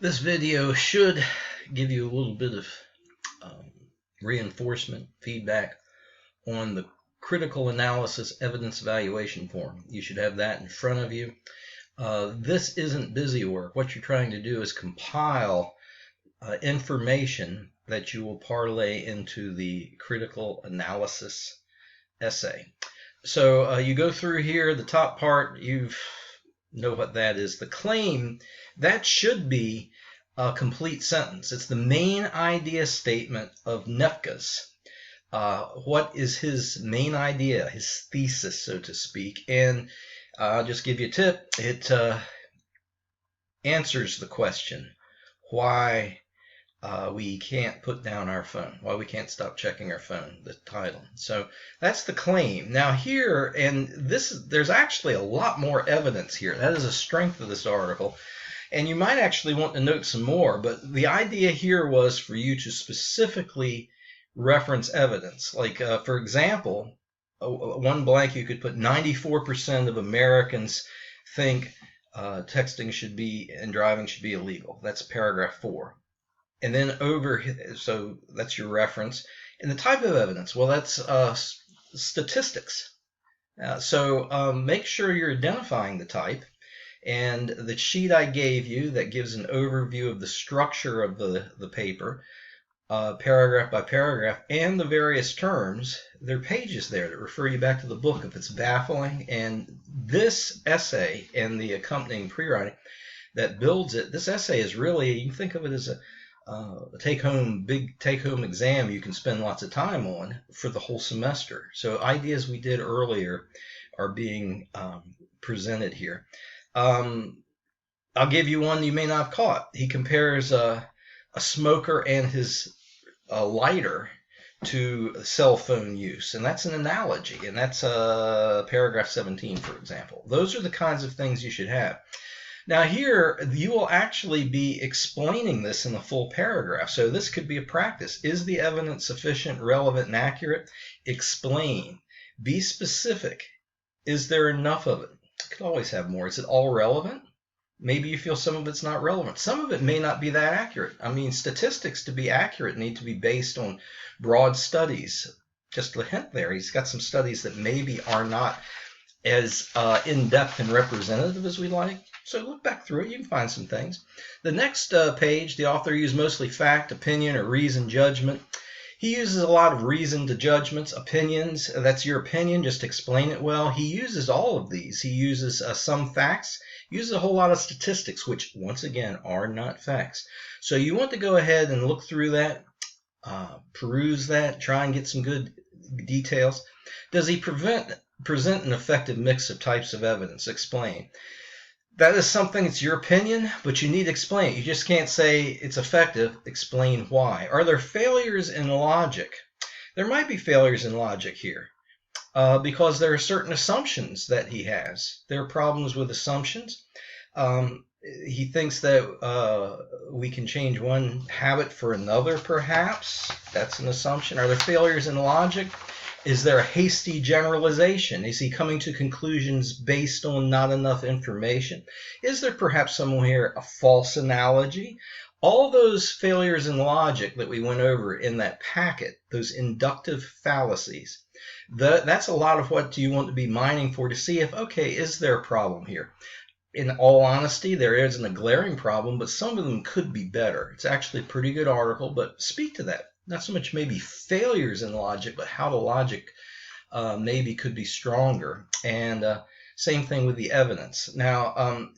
This video should give you a little bit of um, reinforcement, feedback on the critical analysis evidence evaluation form. You should have that in front of you. This isn't busy work. What you're trying to do is compile information that you will parlay into the critical analysis essay. So you go through here, the top part, you know what that is. The claim, that should be a complete sentence. It's the main idea statement of Nefka's. What is his main idea, his thesis, so to speak? And I'll just give you a tip. It answers the question why we can't put down our phone, why we can't stop checking our phone, the title. So that's the claim. Now here, and there's actually a lot more evidence here. That is a strength of this article. And you might actually want to note some more, but the idea here was for you to specifically reference evidence. Like, for example, one blank you could put 94% of Americans think texting should be and driving should be illegal. That's paragraph 4. And then so that's your reference. And the type of evidence, well, that's statistics. So make sure you're identifying the type. And the sheet I gave you that gives an overview of the structure of the paper, paragraph by paragraph, and the various terms, there are pages there that refer you back to the book if it's baffling. And this essay and the accompanying pre-writing that builds it, this essay is really, you can think of it as a big take-home exam you can spend lots of time on for the whole semester. So ideas we did earlier are being presented here. I'll give you one you may not have caught. He compares a smoker and his lighter to cell phone use, and that's an analogy, and that's paragraph 17, for example. Those are the kinds of things you should have. Now here, you will actually be explaining this in a full paragraph, so this could be a practice. Is the evidence sufficient, relevant, and accurate? Explain. Be specific. Is there enough of it? You could always have more. Is it all relevant? Maybe you feel some of it's not relevant. Some of it may not be that accurate. I mean, statistics to be accurate need to be based on broad studies. Just a hint there, he's got some studies that maybe are not as in-depth and representative as we like. So look back through it. You can find some things. The next page, the author used mostly fact, opinion, or reason, judgment. He uses a lot of reason to judgments, opinions. That's your opinion. Just explain it well. He uses all of these. He uses some facts. He uses a whole lot of statistics, which, once again, are not facts. So you want to go ahead and look through that, peruse that, try and get some good details. Does he present an effective mix of types of evidence? Explain. That is something, it's your opinion, but you need to explain it. You just can't say it's effective. Explain why. Are there failures in logic? There might be failures in logic here because there are certain assumptions that he has. There are problems with assumptions. He thinks that we can change one habit for another, perhaps. That's an assumption. Are there failures in logic? Is there a hasty generalization? Is he coming to conclusions based on not enough information? Is there perhaps somewhere here a false analogy? All those failures in logic that we went over in that packet, those inductive fallacies, that's a lot of what you want to be mining for to see if, okay, is there a problem here? In all honesty, there isn't a glaring problem, but some of them could be better. It's actually a pretty good article, but speak to that. Not so much maybe failures in logic, but how the logic maybe could be stronger. And same thing with the evidence. Now,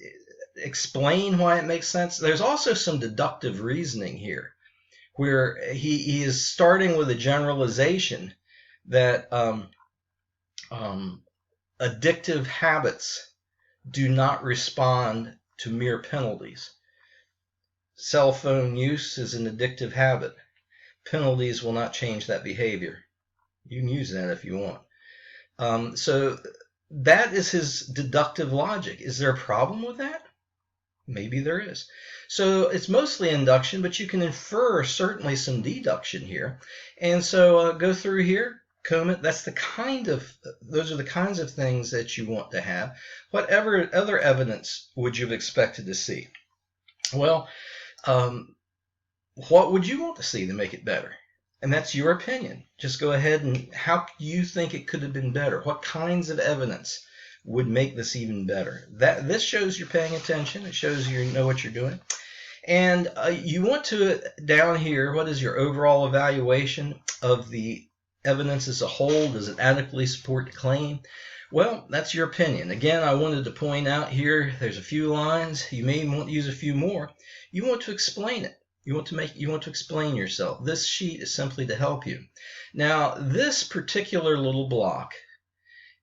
explain why it makes sense. There's also some deductive reasoning here, where he is starting with a generalization that addictive habits do not respond to mere penalties. Cell phone use is an addictive habit. Penalties will not change that behavior. You can use that if you want. So that is his deductive logic. Is there a problem with that? Maybe there is. So it's mostly induction, but you can infer certainly some deduction here. And so go through here, comb it. Those are the kinds of things that you want to have. Whatever other evidence would you have expected to see? Well, What would you want to see to make it better? And that's your opinion. Just go ahead and how do you think it could have been better? What kinds of evidence would make this even better? This shows you're paying attention. It shows you know what you're doing. And you want to, down here, what is your overall evaluation of the evidence as a whole? Does it adequately support the claim? Well, that's your opinion. Again, I wanted to point out here, there's a few lines. You may want to use a few more. You want to explain it. You want to explain yourself. This sheet is simply to help you. Now, this particular little block,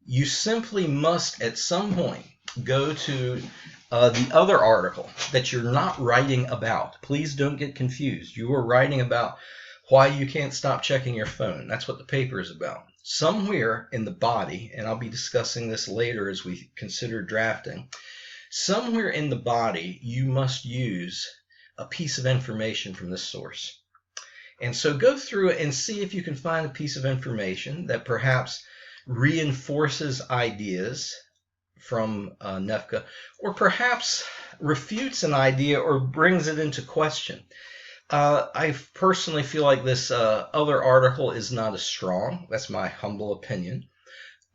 you simply must at some point go to the other article that you're not writing about. Please don't get confused. You are writing about why you can't stop checking your phone. That's what the paper is about. Somewhere in the body, and I'll be discussing this later as we consider drafting, somewhere in the body you must use a piece of information from this source. And so go through it and see if you can find a piece of information that perhaps reinforces ideas from Nefka, or perhaps refutes an idea or brings it into question. I personally feel like this other article is not as strong. That's my humble opinion.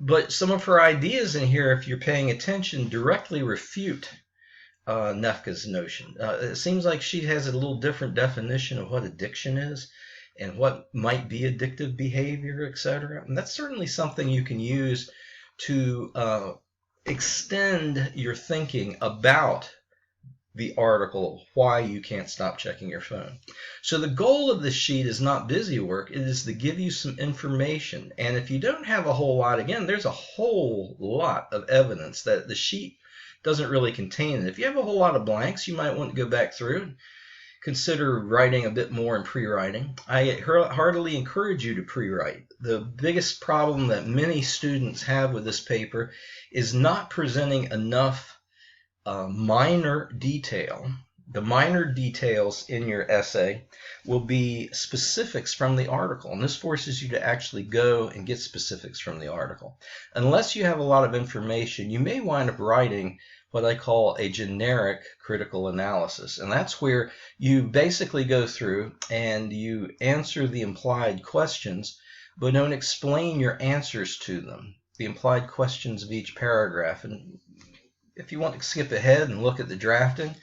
But some of her ideas in here, if you're paying attention, directly refute Nefka's notion. It seems like she has a little different definition of what addiction is and what might be addictive behavior, etc. And that's certainly something you can use to extend your thinking about the article, why you can't stop checking your phone. So the goal of this sheet is not busy work. It is to give you some information. And if you don't have a whole lot, again, there's a whole lot of evidence that the sheet doesn't really contain. And if you have a whole lot of blanks, you might want to go back through and consider writing a bit more in pre-writing. I heartily encourage you to pre-write. The biggest problem that many students have with this paper is not presenting enough minor detail. The minor details in your essay will be specifics from the article, and this forces you to actually go and get specifics from the article. Unless you have a lot of information, you may wind up writing what I call a generic critical analysis, and that's where you basically go through and you answer the implied questions, but don't explain your answers to them, the implied questions of each paragraph. And if you want to skip ahead and look at the drafting,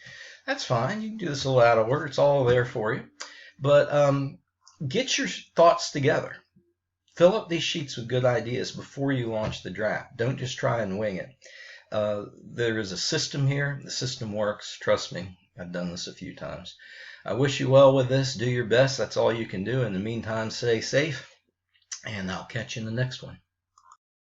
that's fine. You can do this a little out of order. It's all there for you. But get your thoughts together. Fill up these sheets with good ideas before you launch the draft. Don't just try and wing it. There is a system here. The system works. Trust me. I've done this a few times. I wish you well with this. Do your best. That's all you can do. In the meantime, stay safe, and I'll catch you in the next one.